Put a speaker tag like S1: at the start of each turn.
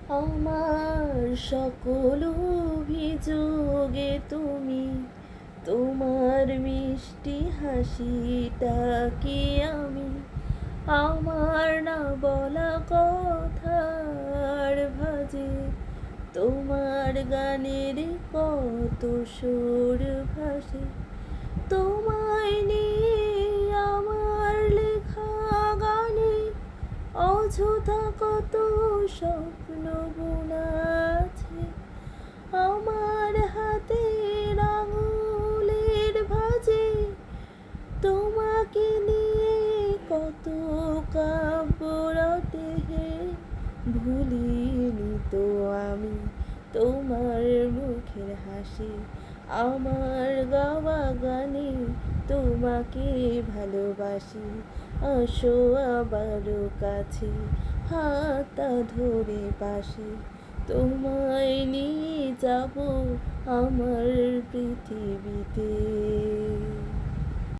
S1: আমার সকল অভিযোগে তুমি, তোমার মিষ্টি হাসিটা কি আমি আমার না বলা কথার ভাজে, তোমার গানের কত সুর ভাসে, তোমায় নিয়ে আমার লেখা গানে অযথা কত স্বপ্ন বোনা আছে। আমার হাতের আঙুলের ভাঁজে তোমাকে নিয়ে কত কাব্য রটে হে, ভুলিনি তো আমি তোমার মুখের হাসি, আমার গাওয়া গানে তোমাকে ভালোবাসি। আসো আবারও কাছে, হাতটা ধরে পাশে, তোমায় নিয়ে যাব আমার পৃথিবীতে।